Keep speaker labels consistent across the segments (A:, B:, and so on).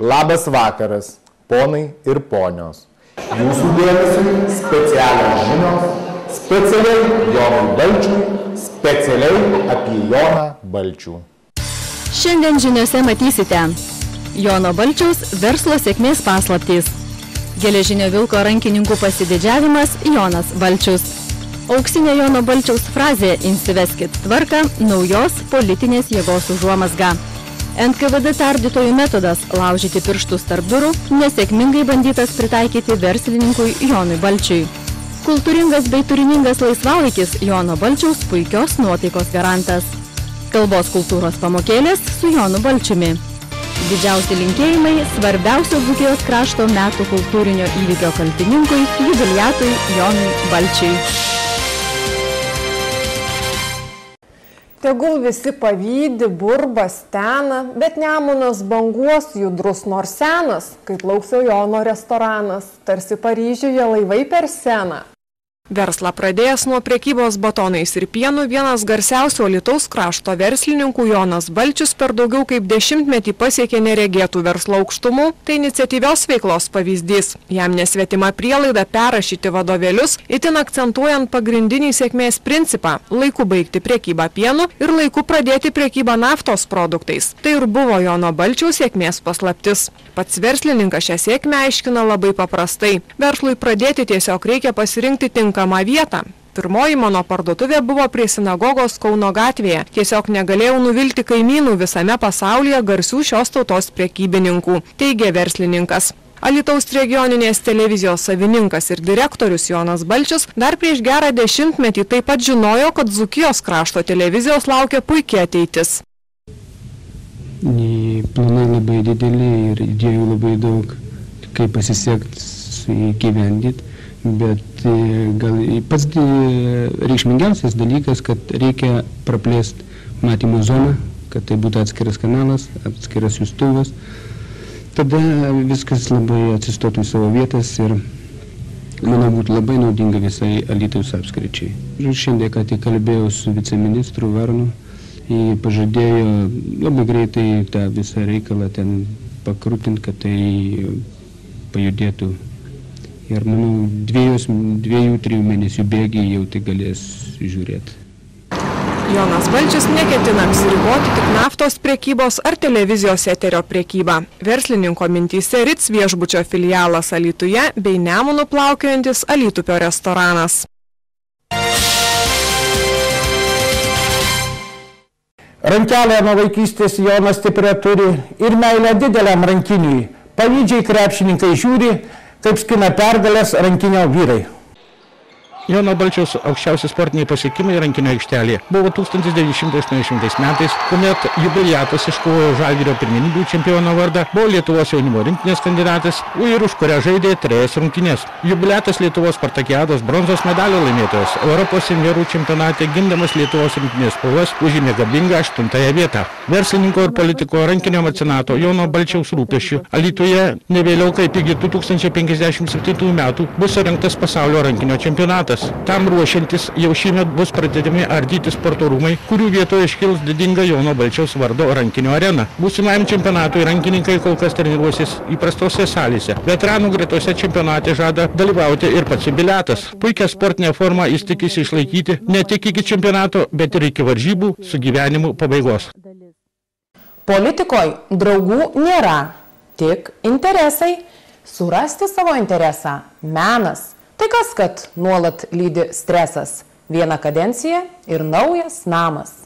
A: labas vakaras, ponai ir ponios. Jūsų dėmesiui specialios žinios, specialiai Jonui Balčiui, specialiai apie Joną Balčių.
B: Šiandien žiniose matysite Jono Balčiaus verslo sėkmės paslaptys. Geležinio vilko rankininkų pasididžiavimas Jonas Balčius. Auksinė Jono Balčiaus frazė "Įsiveskit tvarką" naujos politinės jėgos užuomazga. NKVD tardytojų metodas laužyti pirštus tarp durų nesėkmingai bandytas pritaikyti verslininkui Jonui Balčiui. Kultūringas bei turiningas laisvalaikis Jono Balčiaus puikios nuotaikos garantas. Kalbos kultūros pamokėlės su Jonu Balčiumi. Didžiausi linkėjimai svarbiausio Dzūkijos krašto metų kultūrinio įvykio kaltininkui, jubiliatui Jonui Balčiui.
C: Tegul visi pavydi, burba, stena, bet Nemunas banguos judrus nors senas, kaip Lauksio Jono restoranas, tarsi Paryžiuje laivai per seną.
D: Verslą pradėjęs nuo prekybos batonais ir pienu, vienas garsiausių Alytaus krašto verslininkų Jonas Balčius per daugiau kaip 10 metį pasiekė neregėtų verslo aukštumų, tai iniciatyvios veiklos pavyzdys. Jam nesvetima prielaida perrašyti vadovėlius, itin akcentuojant pagrindinį sėkmės principą – laiku baigti prekybą pienu ir laiku pradėti prekybą naftos produktais. Tai ir buvo Jono Balčiaus sėkmės paslaptis. Pats verslininkas šią sėkmę aiškina labai paprastai. Verslui pradėti tiesiog reikia pasirinkti tinkamą vietą. Pirmoji mano parduotuvė buvo prie sinagogos Kauno gatvėje. Tiesiog negalėjau nuvilti kaimynų visame pasaulyje garsių šios tautos prekybininkų, teigė verslininkas. Alytaus regioninės televizijos savininkas ir direktorius Jonas Balčius dar prieš gerą 10-metį taip pat žinojo, kad Dzūkijos krašto televizijos laukia puikia ateitis.
E: Planai labai dideli ir idėjų labai daug, kaip pasisekti įgyvendyti, bet gal pats reikšmingiausias dalykas, kad reikia praplėsti matymo zoną, kad tai būtų atskiras kanalas, atskiras justuvas. Tada viskas labai atsistotų į savo vietas ir, manau, būtų labai naudinga visai Alytaus apskričiai. Šiandien, ką tik kalbėjau su viceministru Varnu, jį pažadėjo labai greitai tą visą reikalą ten pakrutinti, kad tai pajudėtų. Ir manau, 2-3 mėnesių bėgiai jau tai galės žiūrėti.
D: Jonas Balčius neketina apsiriboti tik naftos prekybos ar televizijos eterio prekyba. Verslininko mintyse Ritz viešbučio filialas Alytuje bei Nemunu plaukiojantis Alytupio restoranas.
F: Rankelę nuo vaikystės Jonas stiprią turi ir meilę dideliam rankiniui. Pavydžiai krepšininkai žiūri, kaip skina pergalės rankinio vyrai.
G: Jono Balčiaus aukščiausi sportiniai pasiekimai rankinio aikštelėje buvo 1980 metais, kuomet jubiliatas iškovojo Žalgirio pirmenybių čempiono vardą, buvo Lietuvos jaunimo rinktinės kandidatas ir už kurią žaidė 3 rungtynes. Jubiliatas Lietuvos Spartakiados bronzos medalio laimėtojas, Europos seniorų čempionate gindamas Lietuvos rinktinės spalvas užėmė garbingą 8 vietą. Verslininko ir politiko rankinio mecenato Jono Balčiaus rūpesčiu Alytuje ne vėliau kaip iki 2057 metų bus surengtas pasaulio rankinio čempionatas. Tam ruošiantis jau šįmet bus pradedami ardyti sporto rūmai, kurių vietoje iškils didinga Jono Balčiaus vardo rankinio arena. Būsimajam čempionatui rankininkai kol kas treniruosis įprastose salėse. Veteranų gretose čempionate žada dalyvauti ir pats jubiliatas. Puikią sportinę formą jis tikisi išlaikyti ne tik iki čempionato, bet ir iki varžybų su gyvenimu pabaigos.
C: Politikoje draugų nėra, tik interesai. Surasti savo interesą – menas. Tai kas, kad nuolat lydi stresas, viena kadencija ir naujas namas.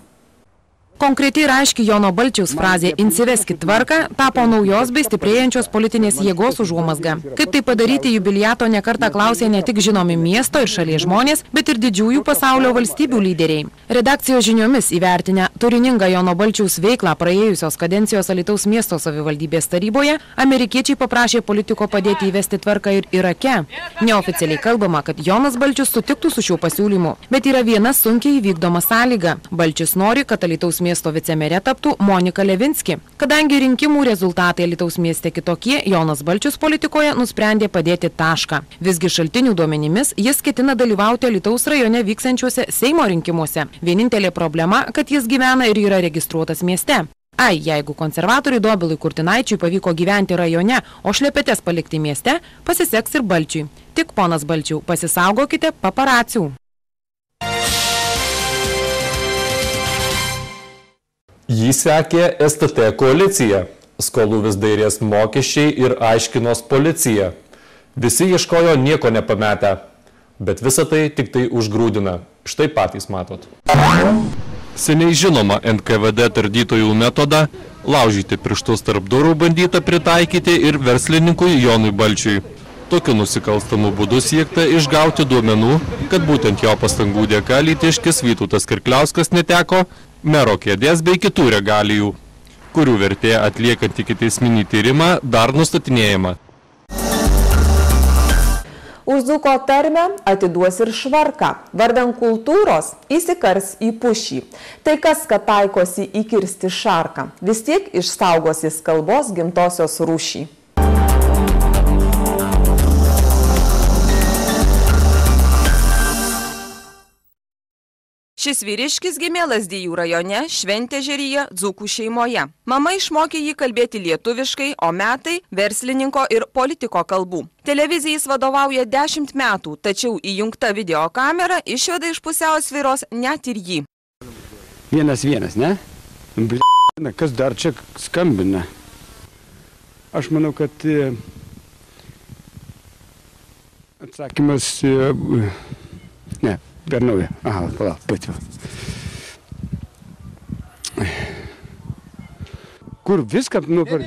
B: Konkretiai ir aiškiai Jono Balčiaus frazė "Įsiveskit tvarką" tapo naujos bei stiprėjančios politinės jėgos užuomazga. Kaip tai padaryti, jubiliato nekartą klausė ne tik žinomi miesto ir šalies žmonės, bet ir didžiųjų pasaulio valstybių lyderiai. Redakcijos žiniomis įvertinę turiningą Jono Balčiaus veiklą praėjusios kadencijos Alytaus miesto savivaldybės taryboje, amerikiečiai paprašė politiko padėti įvesti tvarką ir Irake. Neoficialiai kalbama, kad Jonas Balčius sutiktų su šiuo pasiūlymu, bet yra viena sunkiai įvykdoma sąlyga. Balčius nori, kad Alytaus miesto vicemere taptų Monika Levinski. Kadangi rinkimų rezultatai Alytaus mieste kitokie, Jonas Balčius politikoje nusprendė padėti tašką. Visgi šaltinių duomenimis jis ketina dalyvauti Alytaus rajone vyksančiuose Seimo rinkimuose. Vienintelė problema, kad jis gyvena ir yra registruotas mieste. Ai, jeigu konservatoriui Dobilui Kurtinaičiui pavyko gyventi rajone, o šlepetes palikti mieste, pasiseks ir Balčiui. Tik, ponas Balčiau, pasisaugokite paparacių.
H: Jį sekė STT koalicija. Skolų vis dairės mokesčiai ir aiškinos policija. Visi ieškojo nieko nepametę, bet visą tai tik tai užgrūdina. Štai patys matot. Seniai žinoma NKVD tardytojų metodą laužyti pirštus tarp durų bandyta pritaikyti ir verslininkui Jonui Balčiui. Tokiu nusikalstamu būdu siekta išgauti duomenų, kad būtent jo pastangų dėka Alytiškis Vytautas Kirkliauskas neteko mero kėdės bei kitų regalijų, kurių vertė atliekant ikiteisminį tyrimą dar nustatinėjama.
C: Už dzūko tarmę atiduos ir švarką. Vardan kultūros įsikars į pušį. Tai kas, kad taikosi įkirsti šarką, vis tiek išsaugos jis kalbos gimtosios rūšį.
I: Šis vyriškis gimė Lazdijų rajone, Šventežeryje, dzūkų šeimoje. Mama išmokė jį kalbėti lietuviškai, o metai verslininko ir politiko kalbų. Televizijai jis vadovauja 10 metų, tačiau įjungta videokamera išveda iš pusiausvyros net ir jį.
E: 1-1, ne? Kas dar čia skambina? Aš manau, kad atsakymas... Ne. Per naują. Aha, palauk, pati. Kur viską nuper...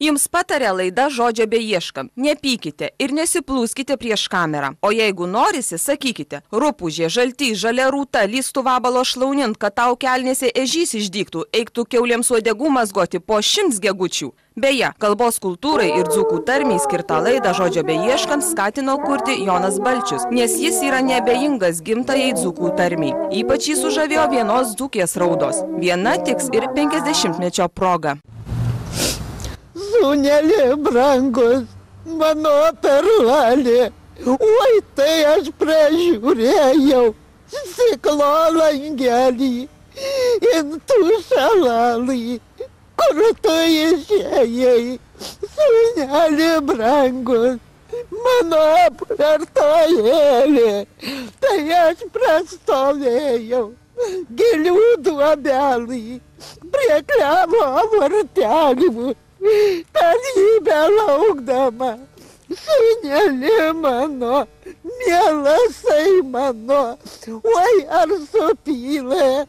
I: Jums patarė laida Žodžio beieškam. Nepykite ir nesiplūskite prieš kamerą. O jeigu norisi, sakykite, rupūžė, žaltys, žalia rūta, lystų vabalo šlaunint, kad tau kelnėse ežys išdygtų, eiktų kiaulėms uodegų mazgoti po 100 gegučių. Beje, kalbos kultūrai ir dzūkų tarmiai skirtą laidą Žodžio beieškant skatino kurti Jonas Balčius, nes jis yra neabejingas gimtajai dzūkų tarmiai. Ypač jį sužavėjo vienos dzūkės raudos. Viena tiks ir 50-mečio proga.
J: Sūnelė brangus, mano perlalė, oi tai aš pražiūrėjau stiklo langelį, intų šalalį, kur tu išėjai, sūnelė brangus, mano apkartojėlė, tai aš prastovėjau gilių duobelį prie klevo vartelių. Tarybę laukdama, sūnelė mano, mielasai mano, oi ar supylė,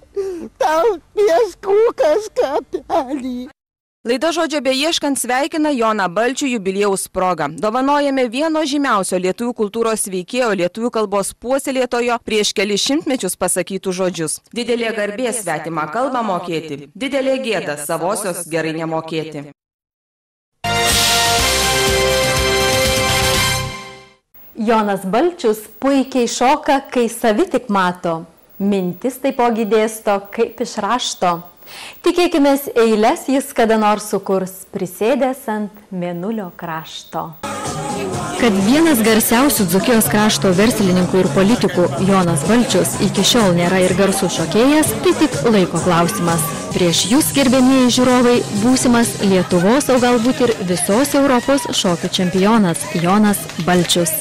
J: tau pieskukas kapelį.
I: Laida Žodžio beieškant sveikina Joną Balčių jubiliejaus progą. Dovanojame vieno žymiausio lietuvių kultūros veikėjo, lietuvių kalbos puoselėtojo prieš kelis šimtmečius pasakytų žodžius. Didelė garbė svetimą kalbą mokėti, didelė gėda savosios gerai nemokėti.
K: Jonas Balčius puikiai šoka, kai savi tik mato. Mintis taipogi dėsto kaip iš rašto. Tikėkimės, eiles jis kada nors sukurs, prisėdęs ant mėnulio krašto. Kad vienas garsiausių Dzūkijos krašto verslininkų ir politikų, Jonas Balčius, iki šiol nėra ir garsų šokėjas, tai tik laiko klausimas. Prieš jūs, gerbėmieji žiūrovai, būsimas Lietuvos, o galbūt ir visos Europos šokių čempionas Jonas Balčius.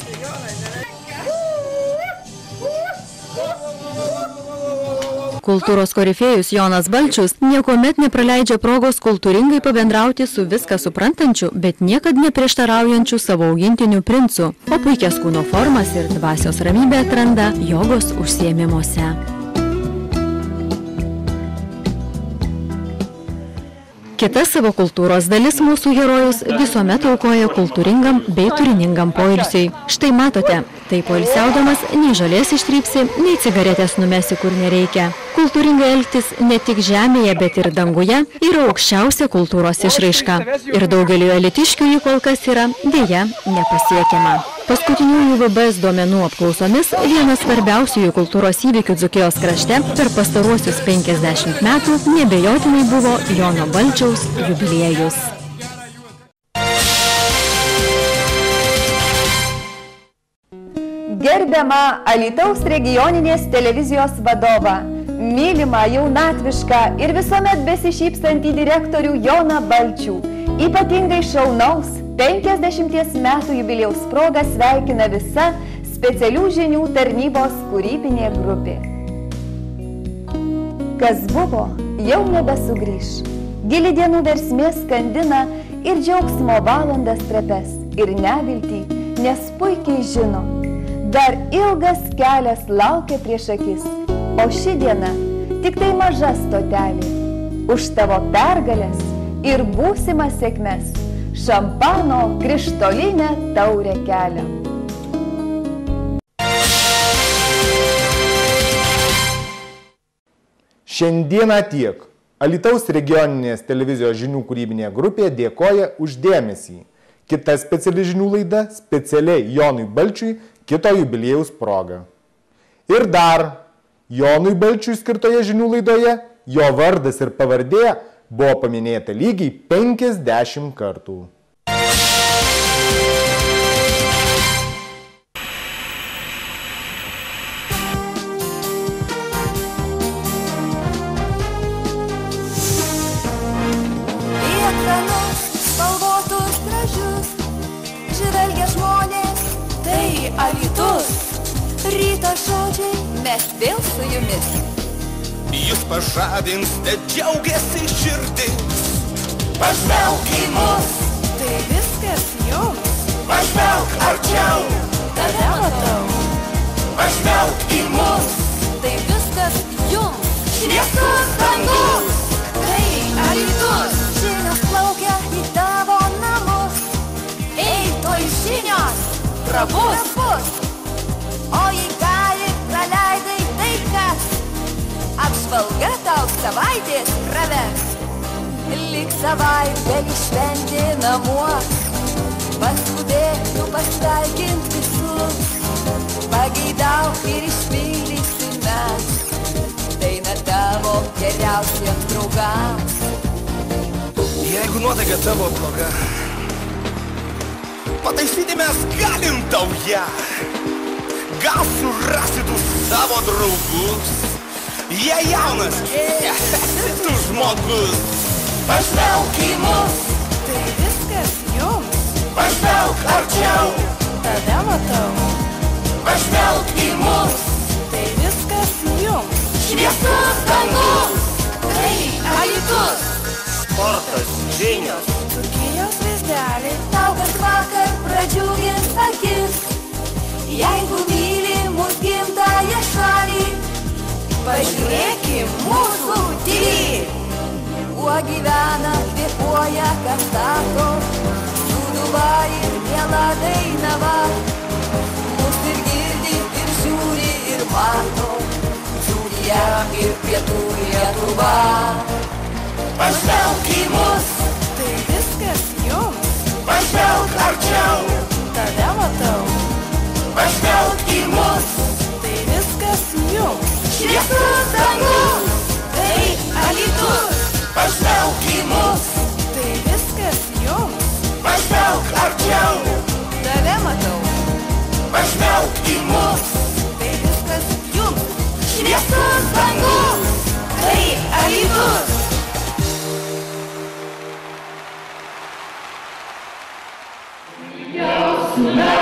K: Kultūros korifėjus Jonas Balčius niekuomet nepraleidžia progos kultūringai pabendrauti su viską suprantančiu, bet niekad neprieštaraujančiu savo augintiniu princu, o puikias kūno formas ir dvasios ramybę atranda jogos užsiėmimuose. Kita savo kultūros dalis mūsų herojus visuomet aukoja kultūringam bei turiningam poilsiui. Štai matote, tai poilsiaudamas nei žolės ištrypsi, nei cigaretės numesi kur nereikia. Kultūringai elgtis ne tik žemėje, bet ir danguje yra aukščiausia kultūros išraiška. Ir daugeliu alytiškių jį kol kas yra dėja nepasiekiama. Paskutiniųjų VBS duomenų apklausomis vienas svarbiausiųjų kultūros įvykių Dzūkijos krašte per pastaruosius 50 metų neabejotinai buvo Jono Balčiaus jubiliejus.
L: Gerbiama Alytaus regioninės televizijos vadova, mylimą, jaunatvišką ir visuomet besišypstantį direktorių Joną Balčių, ypatingai šaunaus 50 metų jubiliejaus proga sveikina visa specialių žinių tarnybos kūrybinė grupė. Kas buvo, jau nebesugrįš. Gili dienų versmė skandina ir džiaugsmo valandas trepes ir neviltį, nes puikiai žino, dar ilgas kelias laukia prieš akis, o ši diena tik tai maža stotelė. Už tavo pergalės ir būsimas sėkmes šampano krištolinę taurę keliam.
A: Šiandieną tiek. Alytaus regioninės televizijos žinių kūrybinė grupė dėkoja už dėmesį. Kita speciali žinių laida specialiai Jonui Balčiui kito jubiliejaus proga. Ir dar, Jonui Balčiui skirtoje žinių laidoje jo vardas ir pavardė buvo paminėta lygiai 50 kartų.
M: Spalvotus gražius žvelgia žmonės, tai Alytus. Ryto žodžiai, mes vėl su jumis.
N: Jūs pažadins, te džiaugiasi širdis. Pažvelk į mus,
M: tai viskas jums.
N: Pažvelk arčiau,
M: tave matau.
N: Pažvelk į mus,
M: tai viskas jums.
N: šviesus dangus.
M: Tai Alytus. Žinios plaukia į tavo namus. Ei, toj žinios, prabus. O jei gali praleidai, tai kas? Apžvalga tau savaitės pravers. Lik savaitgalį šventė namuos. Paskubėk tu pasveikint visus. Pageidauk ir išpildysi mes. Daina tavo geriausiems draugams.
N: Jeigu nuotaika tavo bloga, pataisyti mes galim tau ją. Gal surasi tu savo draugus. Jie jaunas, tu žmogus. Pažvelk į mus,
M: tai viskas jums.
N: Pažvelk arčiau,
M: tave matau.
N: Pažvelk į mus,
M: tai viskas jums.
N: šviesus dangus.
M: Tai Alytus.
N: Sportas, žinios,
M: Dzūkijos vaizdeliai. Tau kas vakar pradžiugins akis. Jeigu myli mus gimtąją šalį, pažiūrėkim mūsų TV. Kuo gyvena, kvėpuoja, kas stato, Sūduva ir miela Dainava. Mus ir girdi, ir žiūri, ir mato, Dzūkija ir pietų Lietuva.
N: pažvelk į mus,
M: Tai viskas jums.
N: pažvelk arčiau,
M: Tave matau.
N: pažvelk į mus,
M: Tai viskas jums.
N: šviesus dangus.
M: Tai Alytus.
N: Pažvelk į mus,
M: Tai viskas jums.
N: pažvelk arčiau,
M: Tave matau.
N: pažvelk į mus,
M: Tai viskas jums.
N: šviesus dangus.
M: Tai Alytus.
N: Mes